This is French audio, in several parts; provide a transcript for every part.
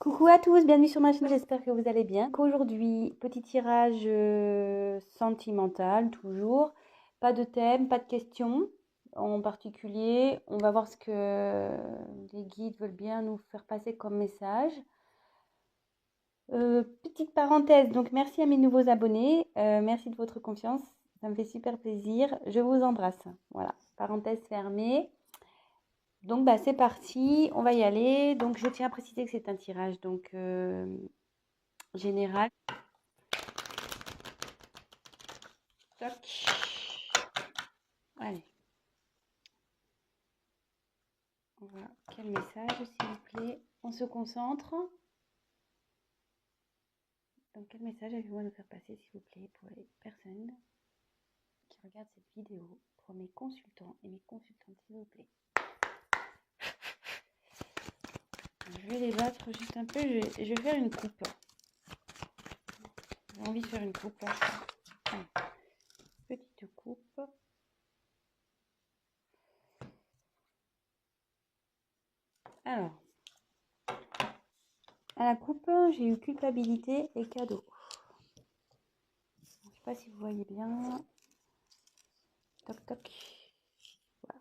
Coucou à tous, bienvenue sur ma chaîne, j'espère que vous allez bien. Aujourd'hui, petit tirage sentimental, toujours. Pas de thème, pas de questions en particulier. On va voir ce que les guides veulent bien nous faire passer comme message. Petite parenthèse, donc merci à mes nouveaux abonnés, merci de votre confiance, ça me fait super plaisir. Je vous embrasse. Voilà, parenthèse fermée. Donc bah c'est parti, on va y aller. Donc je tiens à préciser que c'est un tirage donc général. Toc. Allez. On va... Quel message, s'il vous plaît? On se concentre. Donc, quel message avez-vous à nous faire passer, s'il vous plaît, pour les personnes qui regardent cette vidéo, pour mes consultants et mes consultantes, s'il vous plaît? Je vais les battre juste un peu. Je vais faire une coupe. J'ai envie de faire une coupe, là. Allez. Petite coupe. Alors, à la coupe, j'ai eu culpabilité et cadeau. Je ne sais pas si vous voyez bien. Toc, toc. Voilà.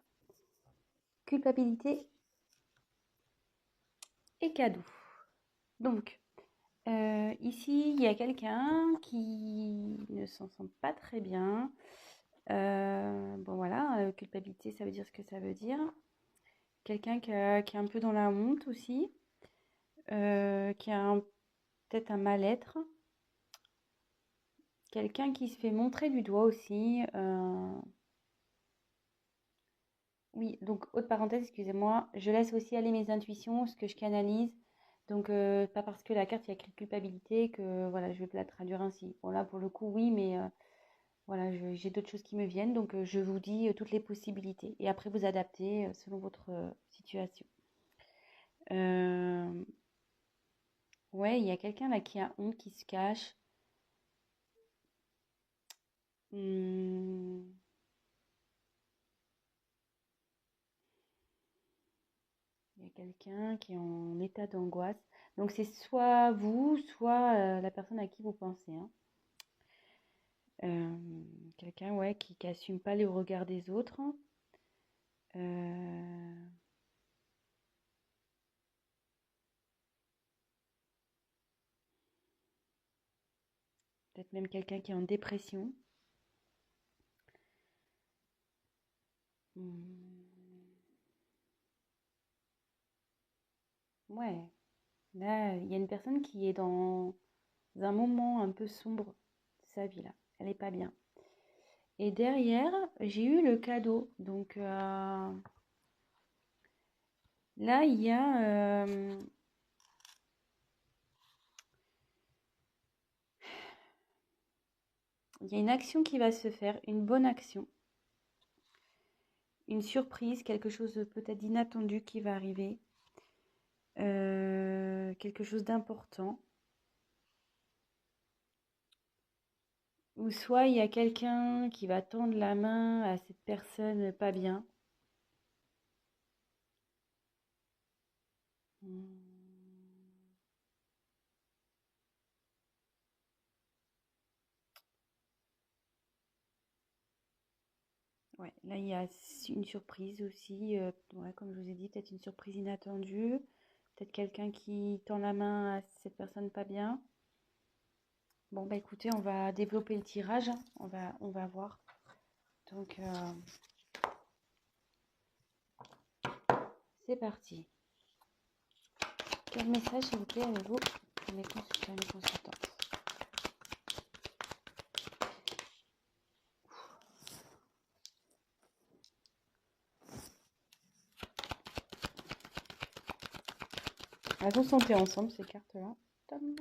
Culpabilité et cadeau. Donc, ici, il y a quelqu'un qui ne s'en sent pas très bien. Bon voilà, culpabilité, ça veut dire ce que ça veut dire. Quelqu'un qui est un peu dans la honte aussi, qui a peut-être un mal-être. Quelqu'un qui se fait montrer du doigt aussi. Oui, donc haute parenthèse, excusez-moi, je laisse aussi aller mes intuitions, ce que je canalise. Donc pas parce que la carte il y a écrit culpabilité que voilà, je vais la traduire ainsi. Bon là pour le coup oui, mais voilà, j'ai d'autres choses qui me viennent, donc je vous dis toutes les possibilités. Et après vous adaptez selon votre situation. Euh, ouais, il y a quelqu'un là qui a honte, qui se cache. Hmm, il y a quelqu'un qui est en état d'angoisse. Donc c'est soit vous, soit la personne à qui vous pensez, hein. Euh, quelqu'un ouais, qui assume pas les regards des autres. Euh, peut-être même quelqu'un qui est en dépression. Hmm, ouais, là, il y a une personne qui est dans un moment un peu sombre de sa vie, là. Elle est pas bien. Et derrière, j'ai eu le cadeau. Donc là, il y a une action qui va se faire, une bonne action, une surprise, quelque chose de peut-être d'inattendu qui va arriver, quelque chose d'important. Ou soit il y a quelqu'un qui va tendre la main à cette personne pas bien. Hmm. Ouais, là il y a une surprise aussi, ouais, comme je vous ai dit, peut-être une surprise inattendue, peut-être quelqu'un qui tend la main à cette personne pas bien. Bon bah écoutez, on va développer le tirage, hein. On va voir. Donc c'est parti. Quel message s'il vous plaît avez-vous pour mes consultants et mes consultantes? Elles vont santé ensemble ces cartes-là. Tom.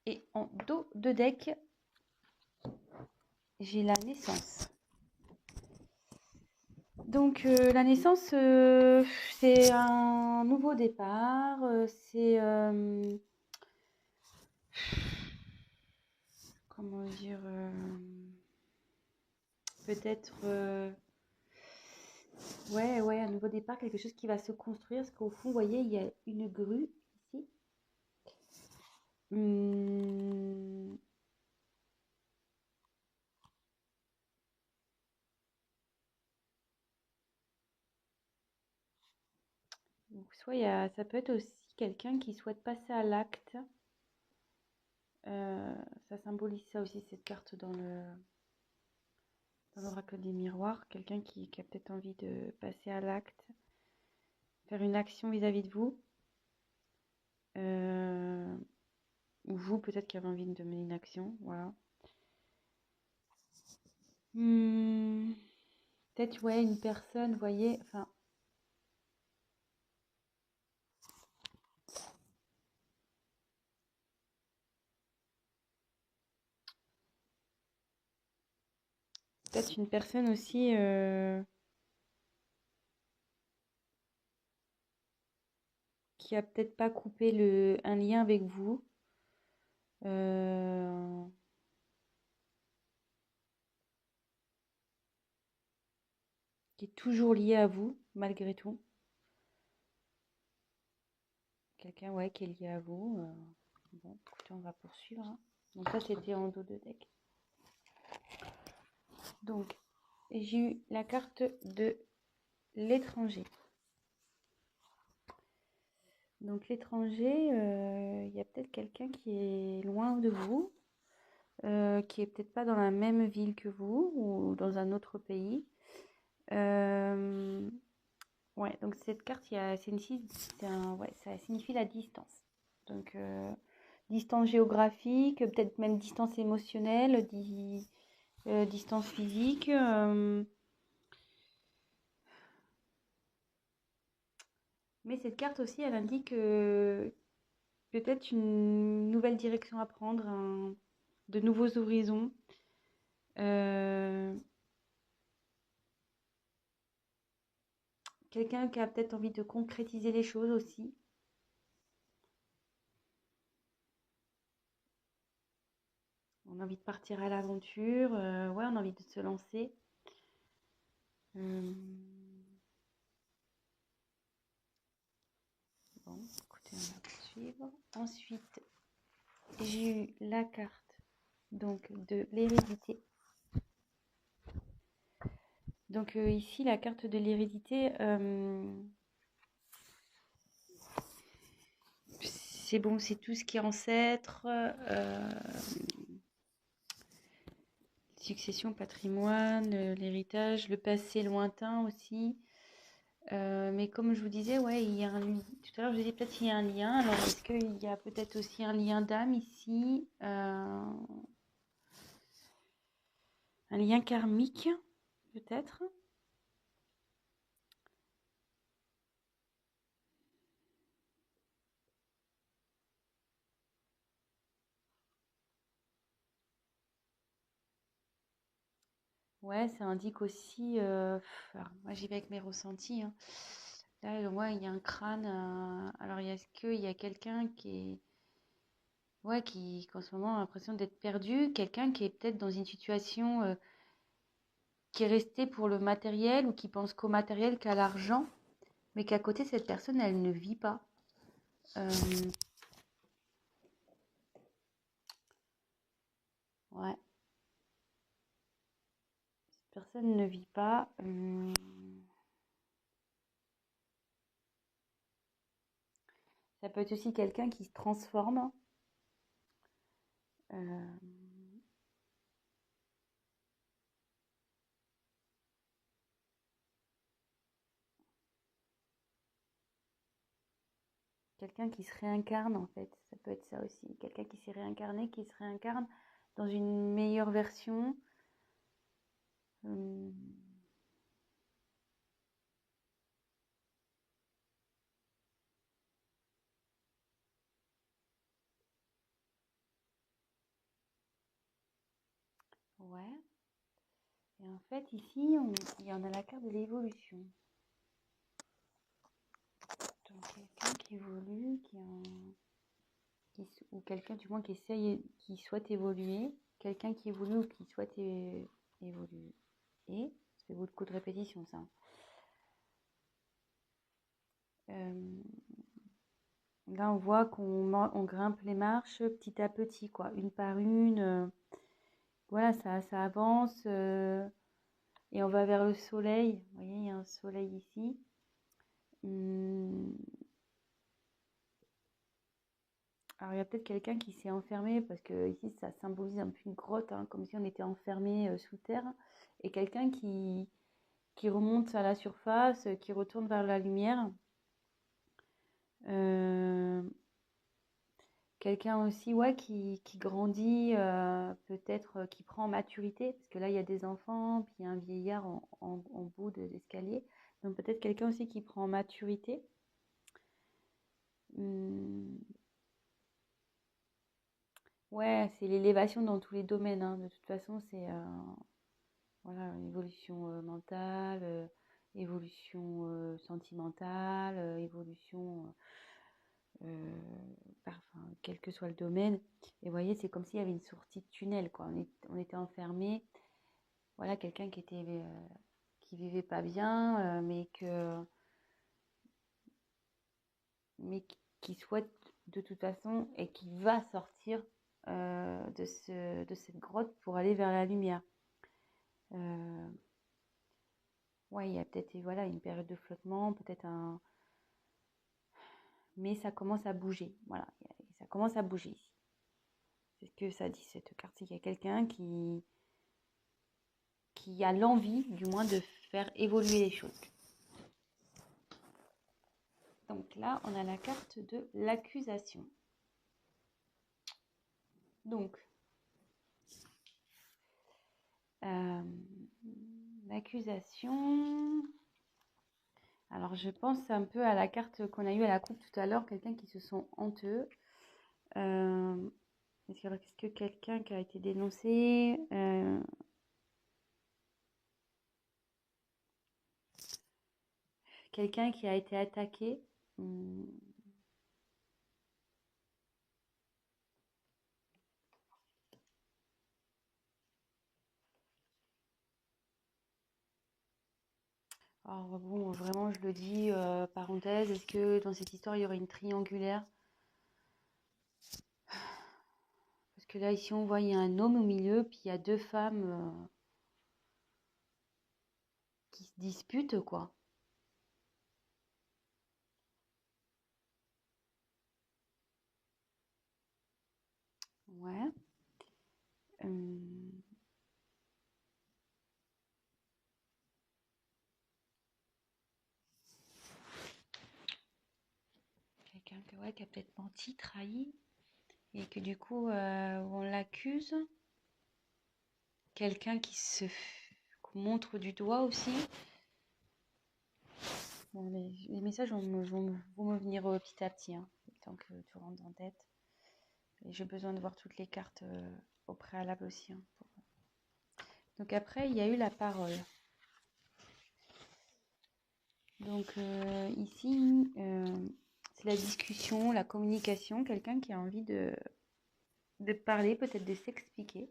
Et en dos de deck, j'ai la naissance. Donc la naissance, c'est un nouveau départ, c'est comment dire, peut-être ouais, un nouveau départ, quelque chose qui va se construire, parce qu'au fond, vous voyez, il y a une grue ici. Hum, donc, soit ça peut être aussi quelqu'un qui souhaite passer à l'acte. Ça symbolise ça aussi, cette carte dans l'oracle des miroirs. Quelqu'un qui a peut-être envie de passer à l'acte, faire une action vis-à-vis de vous. Ou vous, peut-être qui avez envie de mener une action. Voilà. Peut-être, ouais, une personne, vous voyez, enfin, peut-être une personne aussi qui a peut-être pas coupé un lien avec vous. euh, qui est toujours lié à vous, malgré tout. Quelqu'un, ouais, qui est lié à vous. Bon, écoutez, on va poursuivre, hein. Donc ça, c'était en dos de deck. Donc, j'ai eu la carte de l'étranger. Donc l'étranger, il y a peut-être quelqu'un qui est loin de vous, qui est peut-être pas dans la même ville que vous ou dans un autre pays. Ouais, donc cette carte, ouais, ça signifie la distance. Donc distance géographique, peut-être même distance émotionnelle, distance physique. Mais cette carte aussi, elle indique peut-être une nouvelle direction à prendre, de nouveaux horizons. Euh, Quelqu'un qui a peut-être envie de concrétiser les choses aussi. On a envie de partir à l'aventure, ouais, on a envie de se lancer. Euh, bon, écoutez, on va poursuivre. Ensuite, j'ai eu la carte donc de l'hérédité. Donc ici, la carte de l'hérédité, c'est bon, c'est tout ce qui est ancêtre, succession, patrimoine, l'héritage, le passé lointain aussi. Mais comme je vous disais, ouais, il y a tout à l'heure, je disais peut-être qu'il y a un lien. Alors, est-ce qu'il y a peut-être aussi un lien d'âme ici, un lien karmique, peut-être? Ouais, ça indique aussi. Alors, moi, j'y vais avec mes ressentis, hein. Là, ouais, il y a un crâne. Alors, est-ce qu'il y a quelqu'un qui est. Ouais, qui en ce moment a l'impression d'être perdu, quelqu'un qui est peut-être dans une situation qui est resté pour le matériel ou qui pense qu'au matériel, qu'à l'argent, mais qu'à côté, cette personne, elle ne vit pas. Euh, ouais, cette personne ne vit pas. Ça peut être aussi quelqu'un qui se transforme. euh, Quelqu'un qui se réincarne, en fait. Ça peut être ça aussi. Quelqu'un qui s'est réincarné, qui se réincarne dans une meilleure version. Euh, Ouais. Et en fait, ici, il y en a la carte de l'évolution. Donc, quelqu'un qui évolue, ou quelqu'un du moins qui souhaite évoluer, quelqu'un qui évolue ou qui souhaite évoluer. Et, ça fait beaucoup de répétitions, ça. Là, on voit qu'on grimpe les marches petit à petit, quoi, une par une. Voilà, ça avance et on va vers le soleil. Vous voyez, il y a un soleil ici. Hum, Alors, il y a peut-être quelqu'un qui s'est enfermé parce que ici, ça symbolise un peu une grotte, hein, comme si on était enfermé sous terre. Et quelqu'un qui remonte à la surface, qui retourne vers la lumière. Euh, Quelqu'un aussi, ouais, qui grandit, peut-être qui prend en maturité, parce que là, il y a des enfants, puis il y a un vieillard en bout de l'escalier. Donc peut-être quelqu'un aussi qui prend en maturité. Hum, Ouais, c'est l'élévation dans tous les domaines, hein. De toute façon, c'est voilà, une évolution mentale, évolution sentimentale, évolution enfin, quel que soit le domaine. Et vous voyez, c'est comme s'il y avait une sortie de tunnel, quoi. On était enfermé. Voilà, quelqu'un qui vivait pas bien, qui souhaite de toute façon et qui va sortir de cette grotte pour aller vers la lumière. Euh, ouais, il y a peut-être voilà, une période de flottement, peut-être un. Mais ça commence à bouger. Voilà, ça commence à bouger ici. C'est ce que ça dit cette carte. Il y a quelqu'un qui a l'envie, du moins, de faire évoluer les choses. Donc là, on a la carte de l'accusation. Donc, l'accusation. Alors, je pense un peu à la carte qu'on a eue à la coupe tout à l'heure, quelqu'un qui se sent honteux. Est-ce que quelqu'un qui a été dénoncé, quelqu'un qui a été attaqué, alors bon, vraiment, je le dis, parenthèse, est-ce que dans cette histoire, il y aurait une triangulaire? Parce que là, ici, on voit, il y a un homme au milieu, puis il y a deux femmes qui se disputent, quoi. Ouais. Euh, Quelqu'un ouais, qui a peut-être menti, trahi, et que du coup, on l'accuse. Quelqu'un qu'on montre du doigt aussi. Bon, les messages vont me venir petit à petit, hein, tant que tu rentres en tête. Et j'ai besoin de voir toutes les cartes au préalable aussi, hein, Donc après, il y a eu la parole. Donc ici, c'est la discussion, la communication, quelqu'un qui a envie de parler, peut-être de s'expliquer.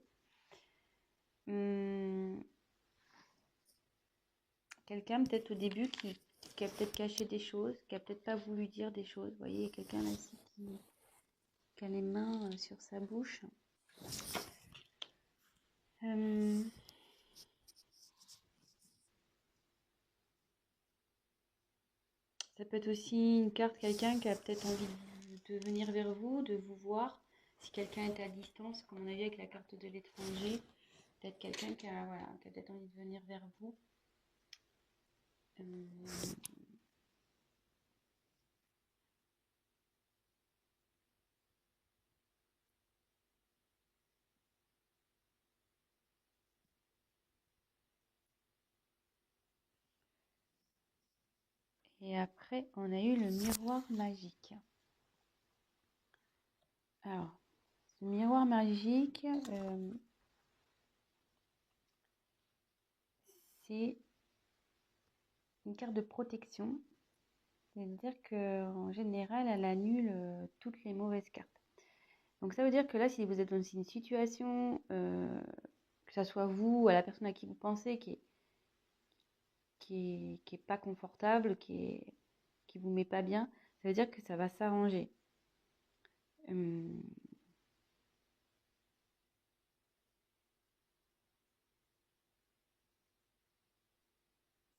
Quelqu'un peut-être au début qui a peut-être caché des choses, qui a peut-être pas voulu dire des choses. Vous voyez, il y a quelqu'un là ici qui a les mains sur sa bouche. Ça peut être aussi une carte, quelqu'un qui a peut-être envie de venir vers vous, de vous voir. Si quelqu'un est à distance, comme on a vu avec la carte de l'étranger, peut-être quelqu'un voilà, qui a peut-être envie de venir vers vous. Et après, on a eu le miroir magique. Alors, ce miroir magique, c'est une carte de protection. C'est-à-dire qu'en général, elle annule toutes les mauvaises cartes. Donc ça veut dire que là, si vous êtes dans une situation, que ça soit vous ou à la personne à qui vous pensez, qui est pas confortable, qui vous met pas bien, ça veut dire que ça va s'arranger. Hum,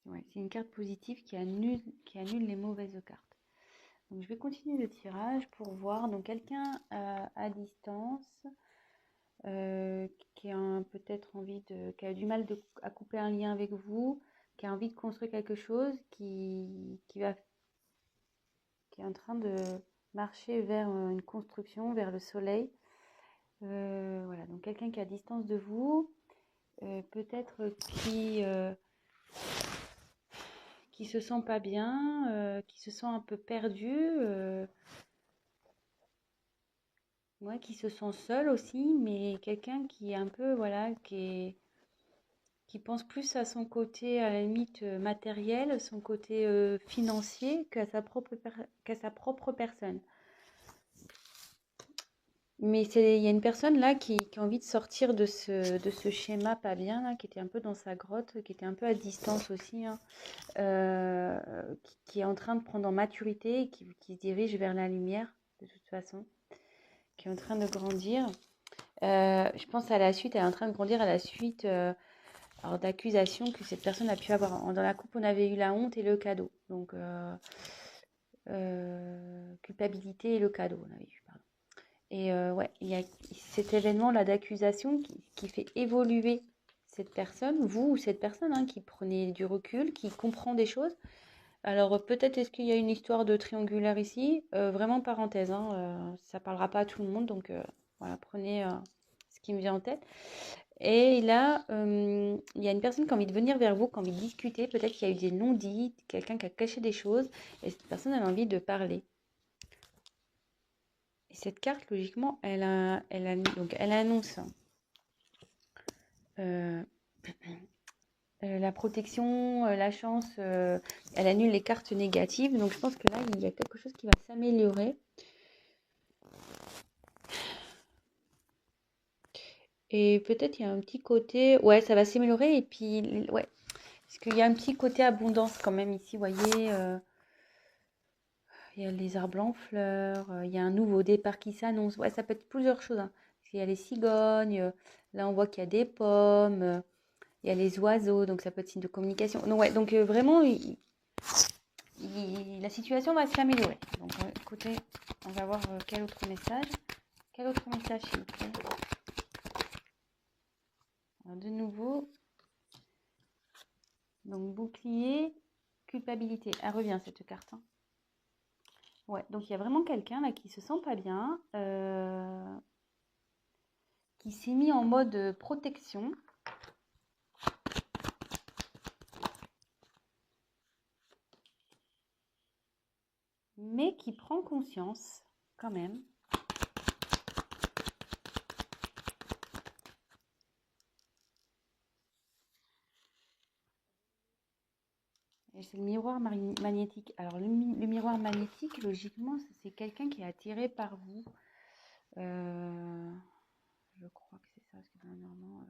ouais, c'est une carte positive qui annule les mauvaises cartes. Donc je vais continuer le tirage pour voir. Donc quelqu'un à distance qui a peut-être qui a du mal à couper un lien avec vous, qui a envie de construire quelque chose, qui est en train de marcher vers une construction, vers le soleil. Voilà, donc quelqu'un qui est à distance de vous, peut-être qui se sent pas bien, qui se sent un peu perdu, ouais, qui se sent seul aussi, mais quelqu'un qui est un peu, voilà, qui pense plus à son côté, à la limite matériel, son côté financier, qu'à sa propre personne. Mais il y a une personne là qui a envie de sortir de ce schéma pas bien, là, qui était un peu dans sa grotte, qui était un peu à distance aussi, hein, qui est en train de prendre en maturité et qui se dirige vers la lumière, de toute façon, qui est en train de grandir. Je pense à la suite, elle est en train de grandir à la suite alors, d'accusations que cette personne a pu avoir. Dans la coupe, on avait eu la honte et le cadeau. Donc, culpabilité et le cadeau, on avait eu, pardon. Et ouais, il y a cet événement-là d'accusation qui fait évoluer cette personne, vous ou cette personne, hein, qui prenait du recul, qui comprend des choses. Alors peut-être est-ce qu'il y a une histoire de triangulaire ici, vraiment parenthèse, hein, ça parlera pas à tout le monde, donc voilà, prenez ce qui me vient en tête. Et là, il y a une personne qui a envie de venir vers vous, qui a envie de discuter, peut-être qu'il y a eu des non-dits, quelqu'un qui a caché des choses, et cette personne a envie de parler. Et cette carte, logiquement, donc elle annonce euh, la protection, la chance, elle annule les cartes négatives. Donc je pense que là, il y a quelque chose qui va s'améliorer. Et peut-être il y a un petit côté, ouais, ça va s'améliorer. Et puis, ouais, parce qu'il y a un petit côté abondance quand même ici, vous voyez. Il y a les arbres en fleurs, il y a un nouveau départ qui s'annonce. Ouais, ça peut être plusieurs choses, hein. Parce qu'il y a les cigognes, là on voit qu'il y a des pommes, il y a les oiseaux, donc ça peut être signe de communication. Donc, ouais, donc vraiment, la situation va s'améliorer. Donc écoutez, on va voir quel autre message. Quel autre message, s'il vous plaît? Alors, de nouveau, donc bouclier, culpabilité. Elle revient cette carte, hein. Ouais, donc il y a vraiment quelqu'un là qui se sent pas bien, qui s'est mis en mode protection. Mais qui prend conscience quand même. Et c'est le miroir magnétique. Alors le miroir magnétique, logiquement, c'est quelqu'un qui est attiré par vous. Je crois que c'est ça, parce que normalement,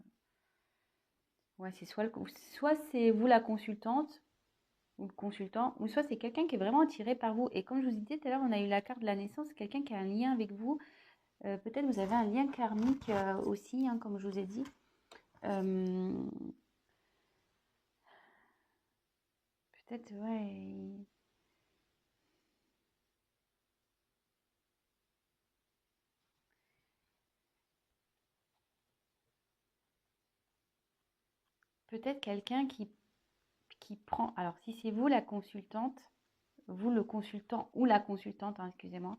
ouais, c'est soit c'est vous la consultante ou le consultant, ou soit c'est quelqu'un qui est vraiment attiré par vous. Et comme je vous disais tout à l'heure, on a eu la carte de la naissance, quelqu'un qui a un lien avec vous. Peut-être vous avez un lien karmique aussi, hein, comme je vous ai dit. Peut-être, ouais. Peut-être quelqu'un qui prend. Alors, si c'est vous la consultante, vous le consultant ou la consultante, hein, excusez-moi.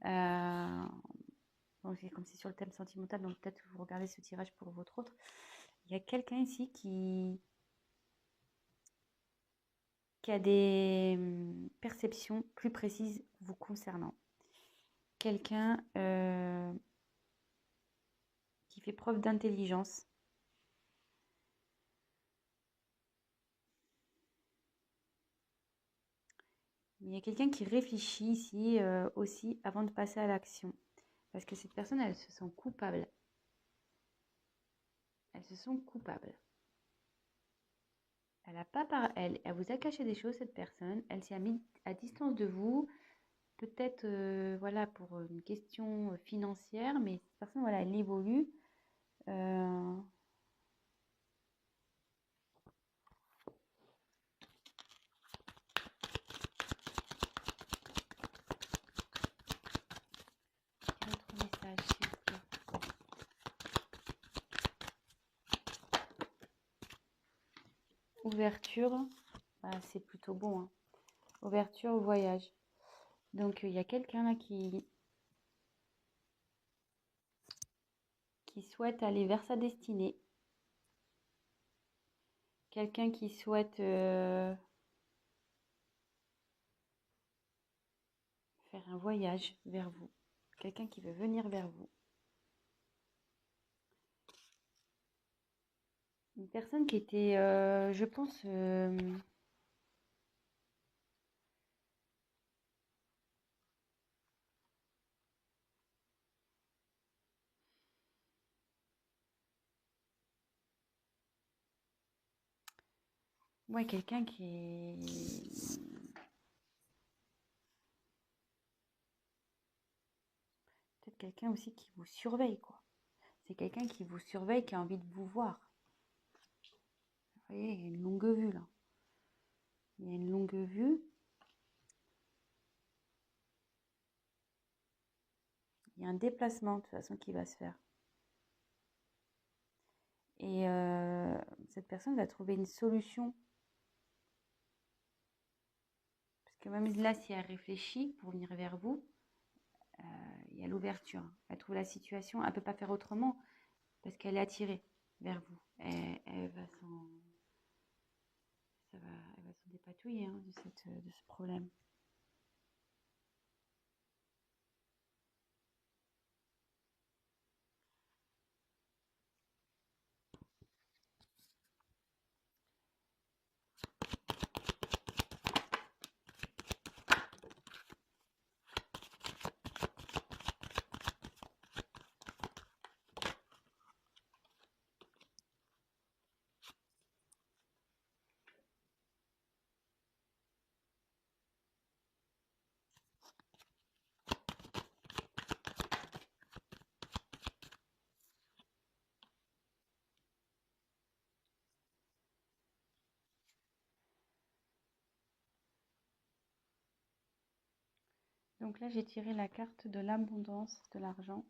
Euh, donc c'est comme si sur le thème sentimental, donc peut-être vous regardez ce tirage pour votre autre. Il y a quelqu'un ici qui a des perceptions plus précises vous concernant. Quelqu'un qui fait preuve d'intelligence. Il y a quelqu'un qui réfléchit ici aussi avant de passer à l'action. Parce que cette personne, elle se sent coupable. Elles se sont coupables. Elle vous a caché des choses, cette personne. Elle s'est mise à distance de vous. Peut-être, voilà, pour une question financière. Mais cette personne, voilà, elle évolue. Euh, quel autre message, s'il vous plaît? Ouverture. Ah, c'est plutôt bon, hein. Ouverture au voyage. Donc, il y a quelqu'un là qui souhaite aller vers sa destinée. Quelqu'un qui souhaite faire un voyage vers vous. Quelqu'un qui veut venir vers vous. Une personne qui était, je pense, ouais, quelqu'un qui est peut-être quelqu'un aussi qui vous surveille, quoi. C'est quelqu'un qui vous surveille, qui a envie de vous voir. Vous voyez, il y a une longue vue là. Il y a une longue vue. Il y a un déplacement de toute façon qui va se faire. Et cette personne va trouver une solution. Parce que même là, si elle réfléchit pour venir vers vous, il y a l'ouverture. Elle trouve la situation. Elle ne peut pas faire autrement parce qu'elle est attirée vers vous. Elle va elle va s'en dépatouiller hein, de ce problème. Donc là, j'ai tiré la carte de l'abondance de l'argent.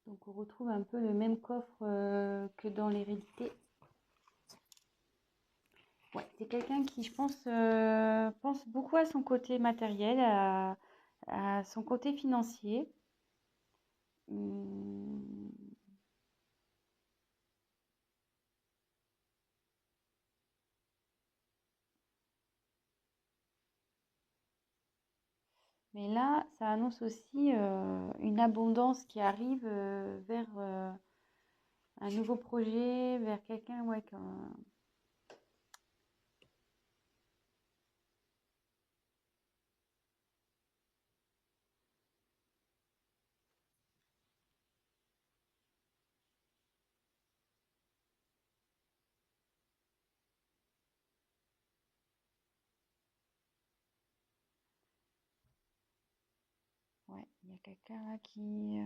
Donc on retrouve un peu le même coffre que dans l'hérédité. Ouais, c'est quelqu'un qui, je pense beaucoup à son côté matériel, à son côté financier. Hum, Mais là, ça annonce aussi une abondance qui arrive vers un nouveau projet, vers quelqu'un, ouais, ouais, il y a quelqu'un là qui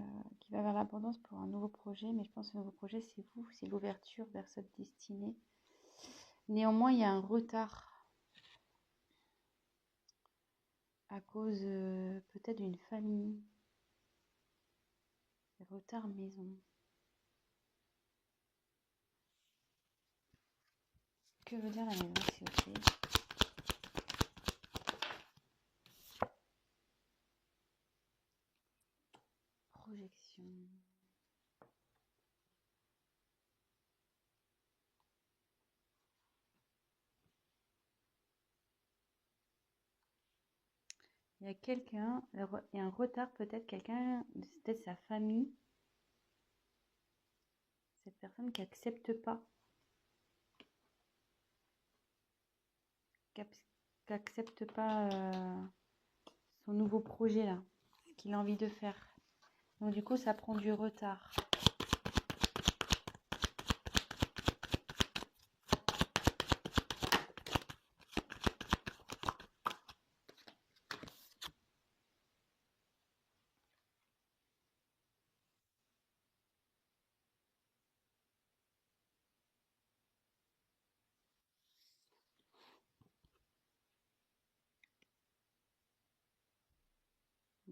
va vers l'abondance pour un nouveau projet, mais je pense que le nouveau projet, c'est vous, c'est l'ouverture vers cette destinée. Néanmoins, il y a un retard à cause peut-être d'une famille, retard maison. Que veut dire la maison, s'il vous plaît? Projection. Il y a quelqu'un, il y a un retard, peut-être quelqu'un, peut-être sa famille. cette personne qui accepte pas, qui accepte pas son nouveau projet là, ce qu'il a envie de faire. Donc du coup, ça prend du retard.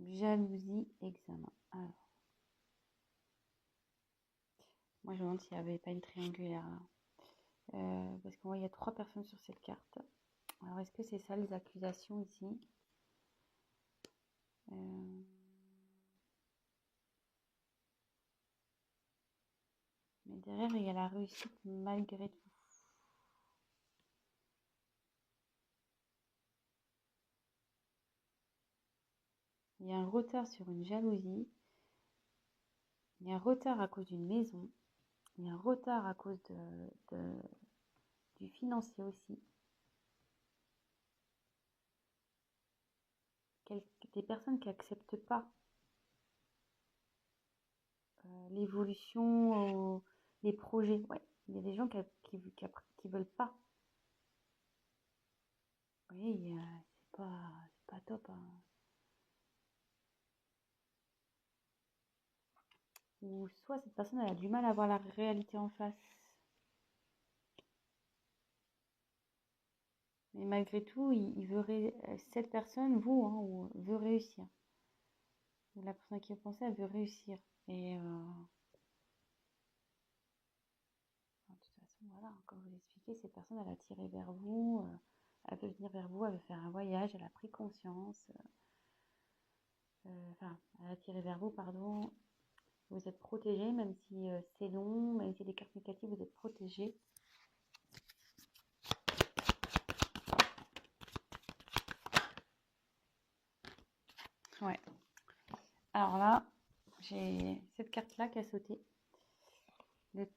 Jalousie, examen. Alors, moi je me demande s'il n'y avait pas une triangulaire là. Parce qu'on voit il y a 3 personnes sur cette carte. Alors est-ce que c'est ça les accusations ici? Mais derrière il y a la réussite malgré tout. Il y a un retard sur une jalousie. Il y a un retard à cause d'une maison. Il y a un retard à cause du financier aussi. Des personnes qui n'acceptent pas l'évolution, les projets. Ouais, il y a des gens qui veulent pas. Oui, c'est pas top, hein. Ou soit cette personne elle a du mal à voir la réalité en face. Mais malgré tout, il veut cette personne, vous, hein, veut réussir. Ou la personne qui a pensé, elle veut réussir. Et de toute façon, voilà, comme je vous l'expliquais, cette personne, elle a tiré vers vous. Elle veut venir vers vous, elle veut faire un voyage, elle a pris conscience. Enfin, elle a tiré vers vous, pardon. Vous êtes protégé, même si c'est long, même si des cartes négatives, vous êtes protégé. Ouais. Alors là, j'ai cette carte-là qui a sauté.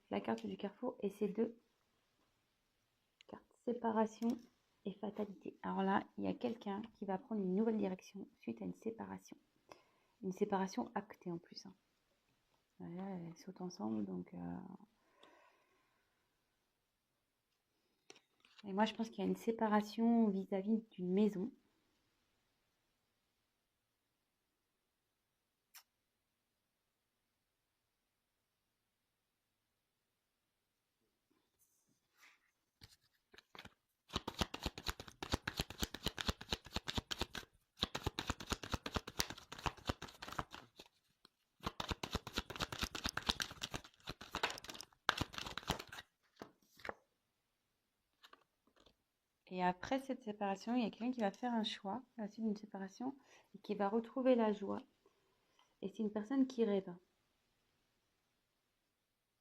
La carte du carrefour et ces 2 cartes, séparation et fatalité. Alors là, il y a quelqu'un qui va prendre une nouvelle direction suite à une séparation. Une séparation actée en plus. Hein. Voilà, elles sautent ensemble, donc... Et moi, je pense qu'il y a une séparation vis-à-vis d'une maison. Et après cette séparation, il y a quelqu'un qui va faire un choix à la suite d'une séparation et qui va retrouver la joie. Et c'est une personne qui rêve.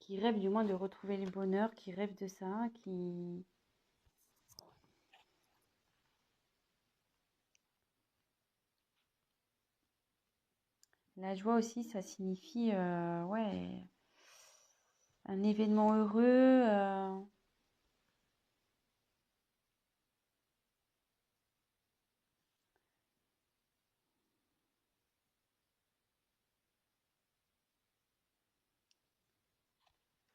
Qui rêve du moins de retrouver le bonheur, qui rêve de ça, qui... La joie aussi, ça signifie, ouais, un événement heureux.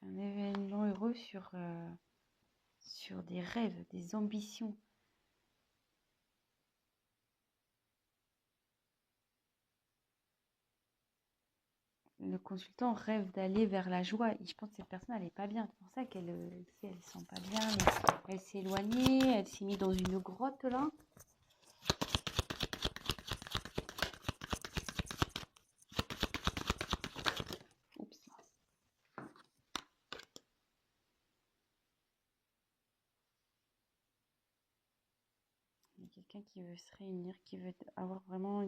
Un événement heureux sur des rêves, des ambitions. Le consultant rêve d'aller vers la joie. Et je pense que cette personne, elle n'est pas bien. C'est pour ça qu'elle ne elle sent pas bien. Elle s'est éloignée, elle s'est mise dans une grotte là. Oups. Il y a quelqu'un qui veut se réunir, qui veut avoir vraiment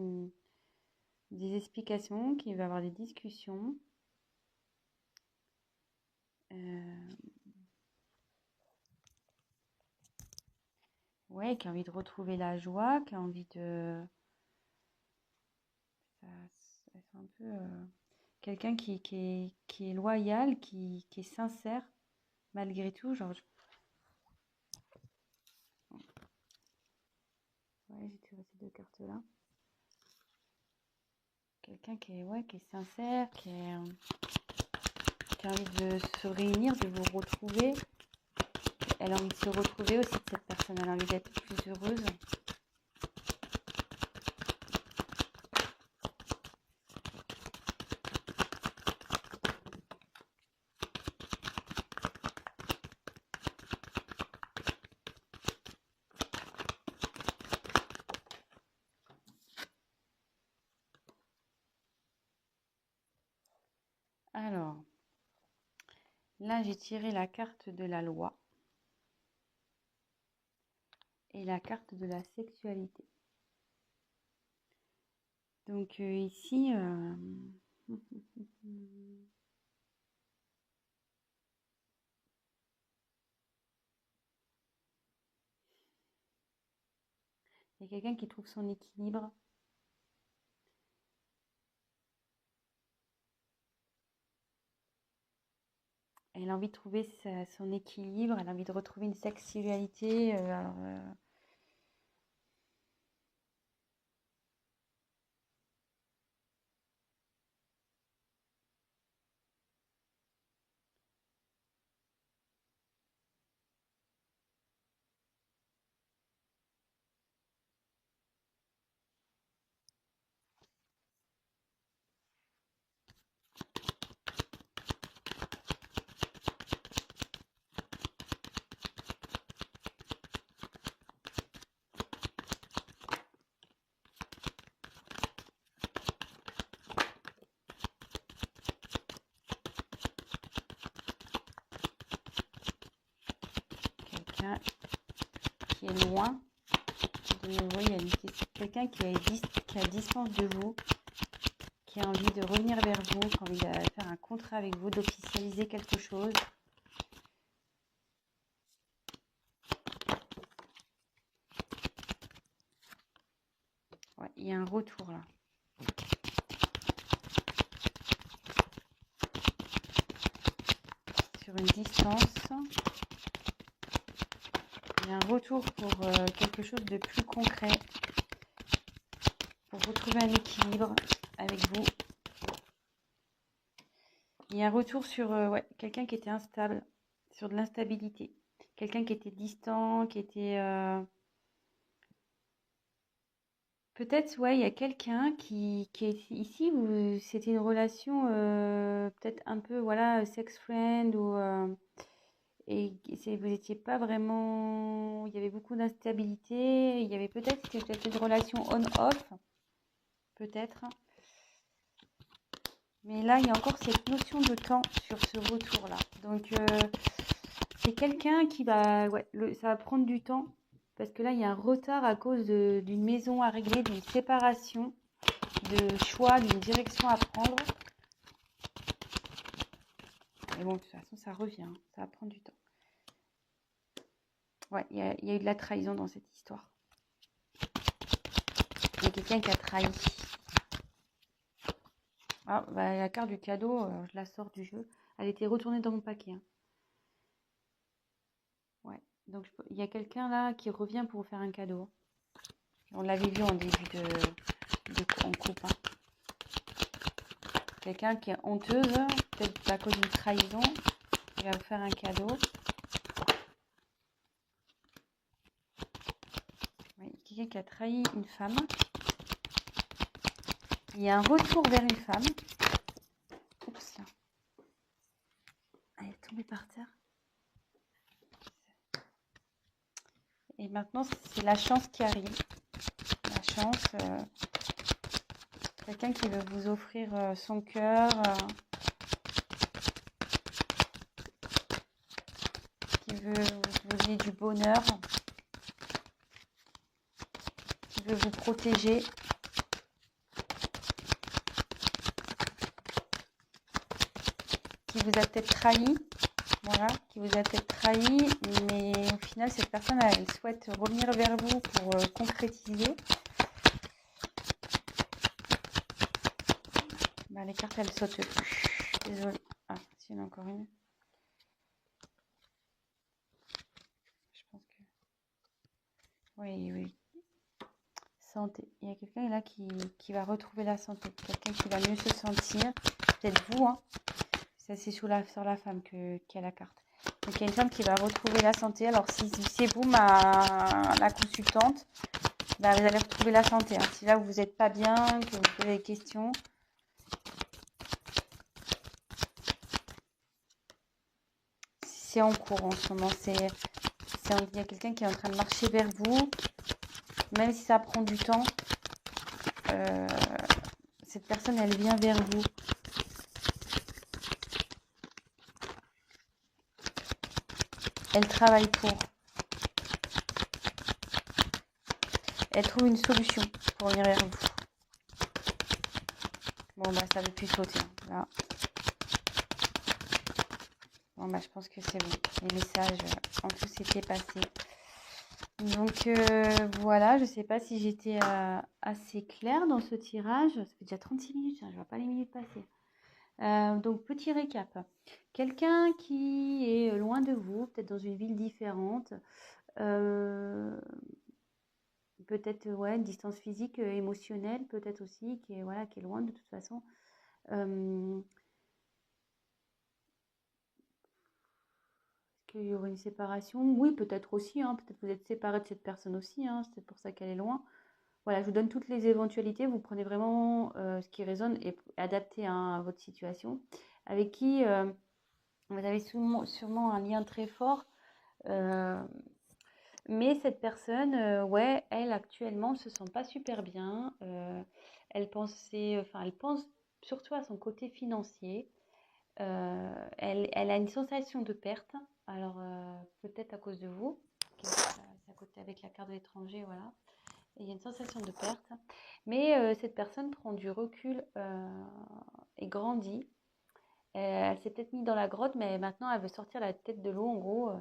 des explications, qui veut avoir des discussions. Ouais, qui a envie de retrouver la joie, qui a envie de... Ça, c'est un peu... quelqu'un qui est loyal, qui est sincère, malgré tout. Genre, ouais, j'ai tiré ces deux cartes-là. Quelqu'un qui est sincère, qui a envie de se réunir, de vous retrouver. Elle a envie de se retrouver aussi, de cette personne. Elle a envie d'être plus heureuse. Alors, là, j'ai tiré la carte de la loi et la carte de la sexualité. Donc ici, il y a quelqu'un qui trouve son équilibre. Elle a envie de trouver son équilibre, elle a envie de retrouver une sexualité. Quelqu'un qui est loin. De nouveau, il y a quelqu'un qui est à distance de vous, qui a envie de revenir vers vous, qui a envie de faire un contrat avec vous, d'officialiser quelque chose. Ouais, il y a un retour là. Sur une distance. Il y a un retour pour quelque chose de plus concret. Pour retrouver un équilibre avec vous. Il y a un retour sur quelqu'un qui était instable, sur de l'instabilité. Quelqu'un qui était distant, qui était... Peut-être, ouais, il y a quelqu'un qui est ici, où c'était une relation peut-être un peu, voilà, sex friend, ou, vous n'étiez pas vraiment... Il y avait beaucoup d'instabilité, il y avait c'était peut-être une relation on-off, peut-être. Mais là, il y a encore cette notion de temps sur ce retour-là. Donc, c'est quelqu'un qui va... Ouais, ça va prendre du temps. Parce que là, il y a un retard à cause d'une maison à régler, d'une séparation, de choix, d'une direction à prendre. Mais bon, de toute façon, ça revient. Ça va prendre du temps. Ouais, il y a eu de la trahison dans cette histoire. Il y a quelqu'un qui a trahi. Ah, bah, la carte du cadeau, je la sors du jeu. Elle était retournée dans mon paquet. Hein. Ouais. Donc, il y a quelqu'un là qui revient pour vous faire un cadeau. On l'avait vu en début en coupe. Hein. Quelqu'un qui est honteuse, peut-être à cause d'une trahison, il va vous faire un cadeau. Oui, quelqu'un qui a trahi une femme. Il y a un retour vers une femme. Oups là. Elle est tombée par terre. Et maintenant, c'est la chance qui arrive. La chance. Quelqu'un qui veut vous offrir son cœur. Qui veut vous donner du bonheur. Qui veut vous protéger. Qui vous a peut-être trahi. Voilà, qui vous a peut-être trahi, mais au final, cette personne, elle souhaite revenir vers vous pour concrétiser. Bah, les cartes, elles sautent plus. Désolée. Ah, s'il y en a encore une. Je pense que... Oui, oui. Santé. Il y a quelqu'un là qui va retrouver la santé. Quelqu'un qui va mieux se sentir. Peut-être vous, hein. Ça, c'est sur la femme qu'il y a la carte. Donc, il y a une femme qui va retrouver la santé. Alors, si c'est vous, la consultante, bah, vous allez retrouver la santé. Hein. Si là, vous n'êtes pas bien, que vous posez des questions. C'est en cours en ce moment. Il y a quelqu'un qui est en train de marcher vers vous. Même si ça prend du temps, cette personne, elle vient vers vous. Elle travaille pour. Elle trouve une solution pour venir vers vous. Bon, bah, ça ne veut plus sauter. Là. Bon, bah, je pense que c'est bon. Les messages ont tous été passés. Donc, voilà. Je ne sais pas si j'étais assez claire dans ce tirage. Ça fait déjà 36 minutes. Hein, je ne vois pas les minutes passer. Donc, petit récap. Quelqu'un qui est loin de vous, peut-être dans une ville différente. Peut-être une distance physique, émotionnelle, peut-être aussi, qui est loin de toute façon. Est-ce qu'il y aurait une séparation? Oui, peut-être aussi, hein, peut-être vous êtes séparé de cette personne aussi, hein, c'est peut-être pour ça qu'elle est loin. Voilà, je vous donne toutes les éventualités, vous prenez vraiment ce qui résonne et adapté à votre situation. Avec qui vous avez sûrement un lien très fort. Mais cette personne, elle actuellement ne se sent pas super bien. Elle pense surtout à son côté financier. Elle a une sensation de perte. Alors peut-être à cause de vous, c'est à côté avec la carte de l'étranger, voilà. Et il y a une sensation de perte. Mais cette personne prend du recul et grandit. Elle s'est peut-être mise dans la grotte, mais maintenant elle veut sortir la tête de l'eau, en gros.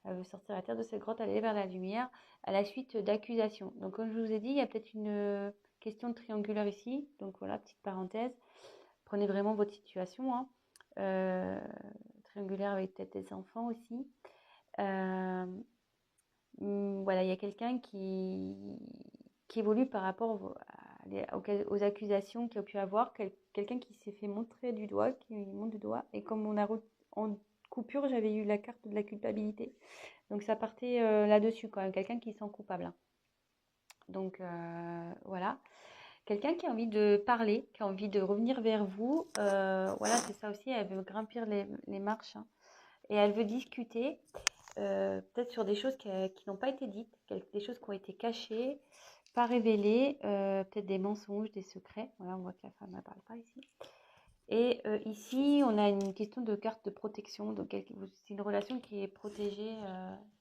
Elle veut sortir la terre de cette grotte, aller vers la lumière, à la suite d'accusations. Donc, comme je vous ai dit, il y a peut-être une question de triangulaire ici. Donc, voilà, petite parenthèse. Prenez vraiment votre situation. Hein. Triangulaire avec peut-être des enfants aussi. Voilà, il y a quelqu'un qui évolue par rapport aux accusations qu'il a pu avoir. Quelqu'un qui s'est fait montrer du doigt, qui montre du doigt. Et comme en coupure, j'avais eu la carte de la culpabilité. Donc ça partait là-dessus quand même, quelqu'un qui se sent coupable. Donc voilà, quelqu'un qui a envie de parler, qui a envie de revenir vers vous. Voilà, c'est ça aussi, elle veut grimper les marches hein, et elle veut discuter peut-être sur des choses qui n'ont pas été dites, des choses qui ont été cachées, pas révélées, peut-être des mensonges, des secrets. Voilà, on voit que la femme ne parle pas ici. Et ici, on a une question de carte de protection. Donc, c'est une relation qui est protégée.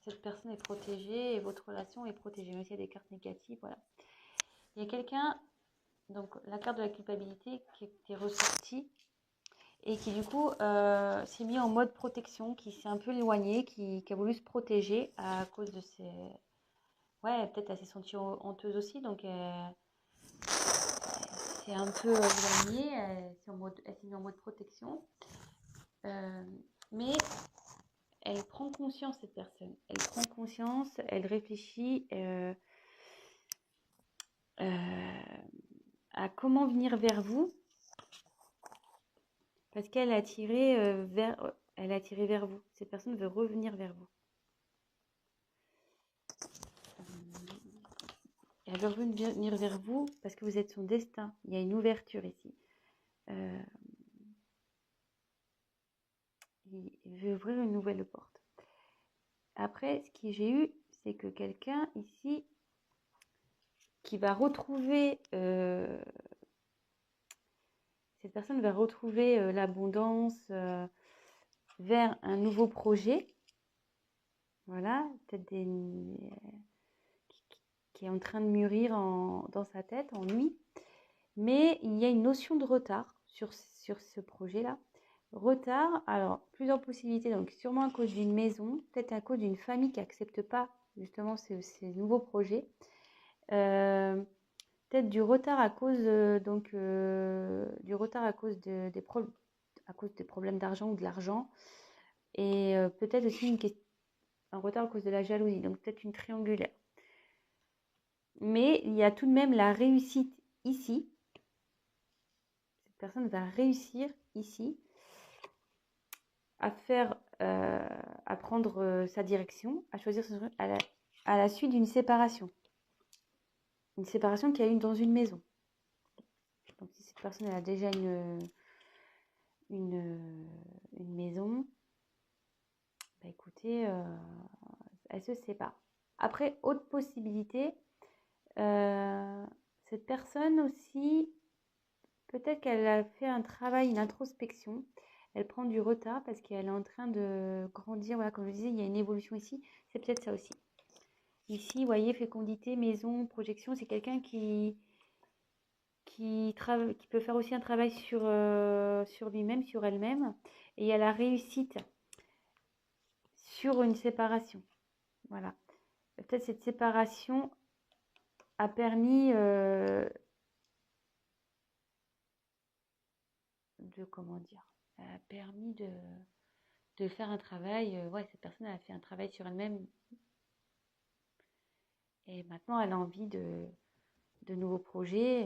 Cette personne est protégée et votre relation est protégée. Même s'il y a des cartes négatives, voilà. Il y a quelqu'un, donc la carte de la culpabilité qui est ressortie et qui, du coup, s'est mis en mode protection, qui s'est un peu éloigné, qui a voulu se protéger à cause de ses... Ouais, peut-être elle s'est sentie honteuse aussi. Donc, c'est un peu éloignée. Elle s'est mise en mode protection. Mais elle prend conscience, cette personne. Elle prend conscience, elle réfléchit à comment venir vers vous. Parce qu'elle a tiré elle a tiré vers vous. Cette personne veut revenir vers vous. Elle veut revenir vers vous parce que vous êtes son destin. Il y a une ouverture ici. Il veut ouvrir une nouvelle porte. Après, ce que j'ai eu, c'est que quelqu'un ici qui va retrouver... cette personne va retrouver l'abondance vers un nouveau projet. Voilà, peut-être qui est en train de mûrir dans sa tête en lui. Mais il y a une notion de retard sur ce projet-là. Retard, alors plusieurs possibilités, donc sûrement à cause d'une maison, peut-être à cause d'une famille qui n'accepte pas justement ces nouveaux projets. Peut-être peut-être du retard à cause du retard à cause à cause des problèmes d'argent ou de l'argent, et peut-être aussi un retard à cause de la jalousie, donc peut-être une triangulaire. Mais il y a tout de même la réussite ici. Cette personne va réussir ici à faire, à prendre sa direction, à choisir son à la suite d'une séparation. Une séparation qu'il y a eu dans une maison. Donc si cette personne elle a déjà une maison, bah écoutez, elle se sépare. Après, autre possibilité, cette personne aussi, peut-être qu'elle a fait un travail, une introspection. Elle prend du retard parce qu'elle est en train de grandir. Voilà, comme je disais, il y a une évolution ici. C'est peut-être ça aussi. Ici, vous voyez, fécondité, maison, projection, c'est quelqu'un qui peut faire aussi un travail sur lui-même, sur elle-même. Et il y a la réussite sur une séparation. Voilà. Peut-être cette séparation a permis comment dire, elle a permis de faire un travail. Ouais, cette personne a fait un travail sur elle-même et maintenant elle a envie de nouveaux projets.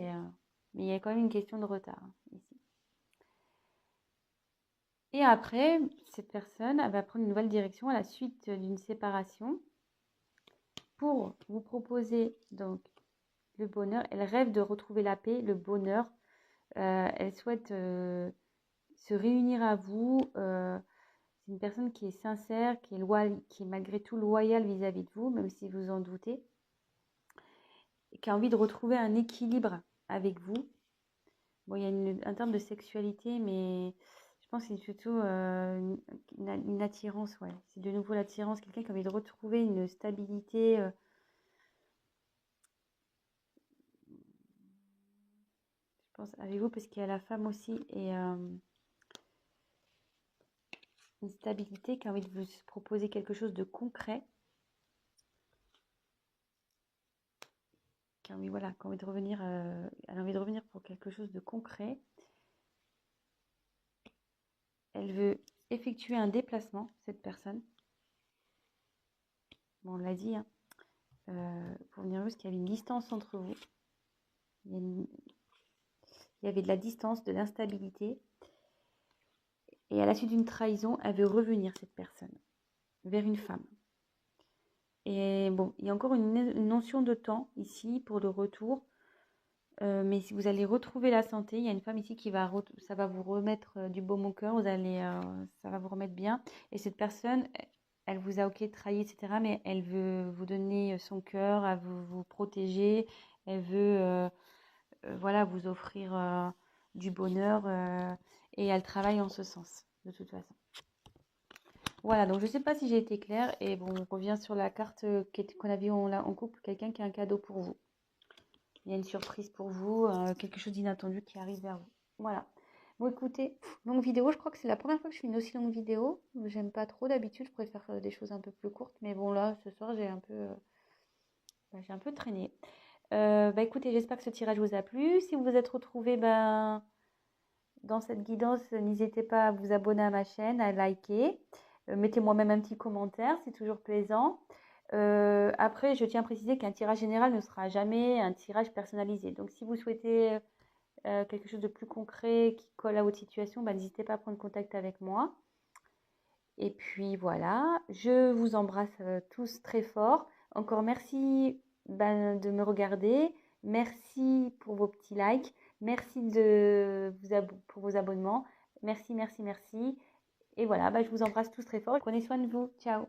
Mais il y a quand même une question de retard ici. Et après, cette personne elle va prendre une nouvelle direction à la suite d'une séparation pour vous proposer donc le bonheur. Elle rêve de retrouver la paix, le bonheur. Elle souhaite se réunir à vous. C'est une personne qui est sincère, qui est malgré tout loyale vis-à-vis de vous, même si vous en doutez, et qui a envie de retrouver un équilibre avec vous. Bon, il y a un terme de sexualité, mais je pense que c'est surtout une attirance, ouais. C'est de nouveau l'attirance, quelqu'un qui a envie de retrouver une stabilité. Je pense avec vous, parce qu'il y a la femme aussi, et une stabilité, qui a envie de vous proposer quelque chose de concret. Qui a envie, voilà, qui a envie de revenir, elle a envie de revenir pour quelque chose de concret. Elle veut effectuer un déplacement, cette personne. Bon, on l'a dit, hein, pour venir parce qu'il y avait une distance entre vous. Il y avait de la distance, de l'instabilité. Et à la suite d'une trahison, elle veut revenir, cette personne, vers une femme. Et bon, il y a encore une notion de temps ici pour le retour. Mais si vous allez retrouver la santé, il y a une femme ici ça va vous remettre du baume au cœur, ça va vous remettre bien. Et cette personne, elle vous a ok trahi, etc. Mais elle veut vous donner son cœur, elle veut vous protéger, elle veut voilà, vous offrir du bonheur et elle travaille en ce sens, de toute façon. Voilà, donc je ne sais pas si j'ai été claire. Et bon, on revient sur la carte qu'on a vue en couple, quelqu'un qui a un cadeau pour vous. Il y a une surprise pour vous, quelque chose d'inattendu qui arrive vers vous. Voilà. Bon, écoutez, longue vidéo, je crois que c'est la première fois que je fais une aussi longue vidéo. J'aime pas trop, d'habitude, je préfère des choses un peu plus courtes. Mais bon, là, ce soir, j'ai un peu traîné. Écoutez, j'espère que ce tirage vous a plu. Si vous vous êtes retrouvés dans cette guidance, n'hésitez pas à vous abonner à ma chaîne, à liker. Mettez-moi même un petit commentaire, c'est toujours plaisant. Après, je tiens à préciser qu'un tirage général ne sera jamais un tirage personnalisé. Donc, si vous souhaitez quelque chose de plus concret qui colle à votre situation, n'hésitez pas à prendre contact avec moi. Et puis voilà, je vous embrasse tous très fort. Encore merci de me regarder. Merci pour vos petits likes. Merci pour vos abonnements. Merci, merci, merci. Et voilà, je vous embrasse tous très fort. Prenez soin de vous. Ciao.